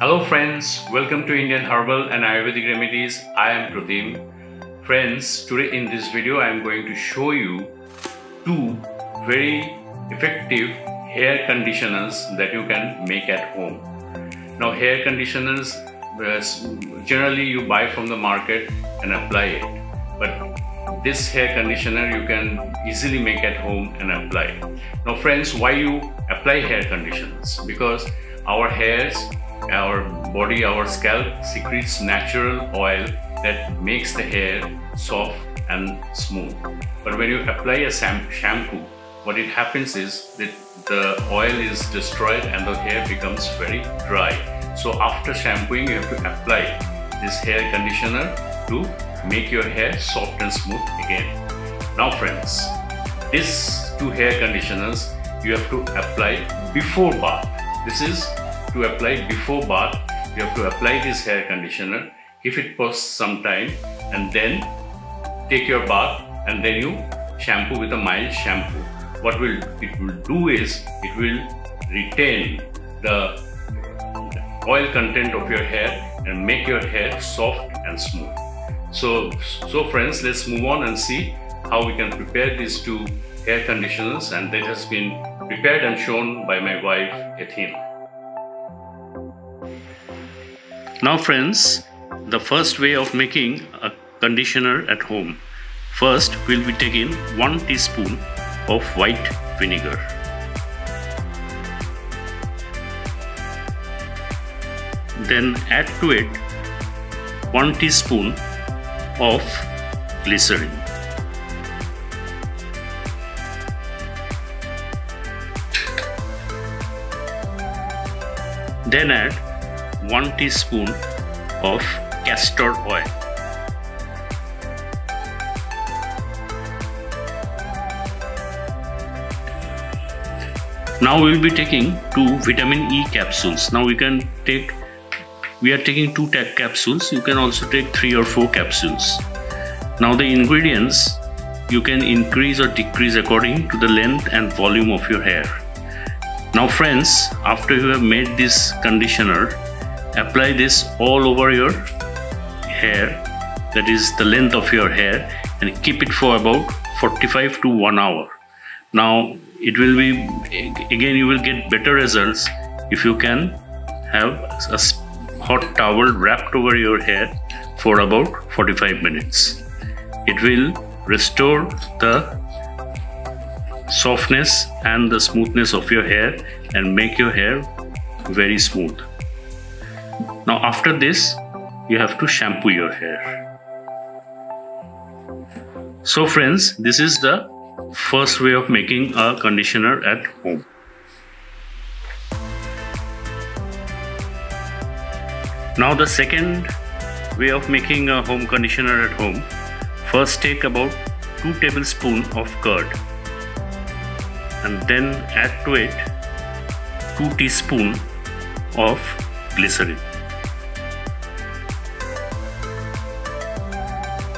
Hello friends, welcome to Indian Herbal and Ayurvedic Remedies. I am Pratim. Friends, today in this video I am going to show you two very effective hair conditioners that you can make at home. Now hair conditioners, generally you buy from the market and apply it. But this hair conditioner you can easily make at home and apply. Now friends, why you apply hair conditioners? Because our hairs, our body, our scalp secretes natural oil that makes the hair soft and smooth. But when you apply a shampoo, what it happens is that the oil is destroyed and the hair becomes very dry. So after shampooing, you have to apply this hair conditioner to make your hair soft and smooth again. Now friends, these two hair conditioners you have to apply before bath. This is to apply before bath. You have to apply this hair conditioner, give it for some time, and then take your bath, and then you shampoo with a mild shampoo. What it will do is it will retain the oil content of your hair and make your hair soft and smooth. So friends, let's move on and see how we can prepare these two hair conditioners, and that has been prepared and shown by my wife Athena. Now friends, the first way of making a conditioner at home. First, we'll be taking 1 teaspoon of white vinegar. Then add to it 1 teaspoon of glycerin. Then add 1 teaspoon of castor oil. Now we will be taking 2 vitamin E capsules. Now we are taking 2 capsules. You can also take 3 or 4 capsules. Now the ingredients you can increase or decrease according to the length and volume of your hair. Now friends, after you have made this conditioner, apply this all over your hair, that is the length of your hair, and keep it for about 45 to 1 hour. Now it will be, again you will get better results if you can have a hot towel wrapped over your hair for about 45 minutes. It will restore the softness and the smoothness of your hair and make your hair very smooth. Now after this, you have to shampoo your hair. So friends, this is the first way of making a conditioner at home. Now the second way of making a home conditioner at home. First take about 2 tablespoons of curd and then add to it 2 teaspoons of glycerin.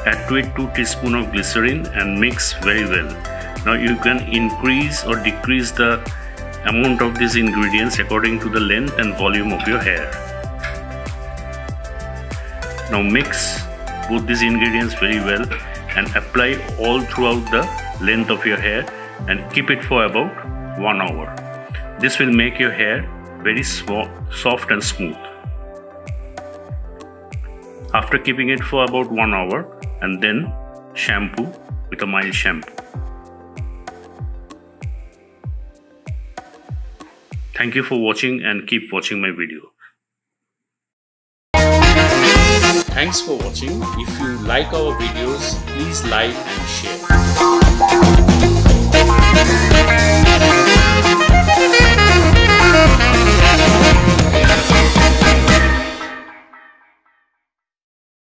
Add to it 2 teaspoons of glycerin and mix very well. Now you can increase or decrease the amount of these ingredients according to the length and volume of your hair. Now mix both these ingredients very well and apply all throughout the length of your hair and keep it for about 1 hour. This will make your hair very soft and smooth. After keeping it for about 1 hour, and then shampoo with a mild shampoo. Thank you for watching and keep watching my video. Thanks for watching. If you like our videos, please like and share.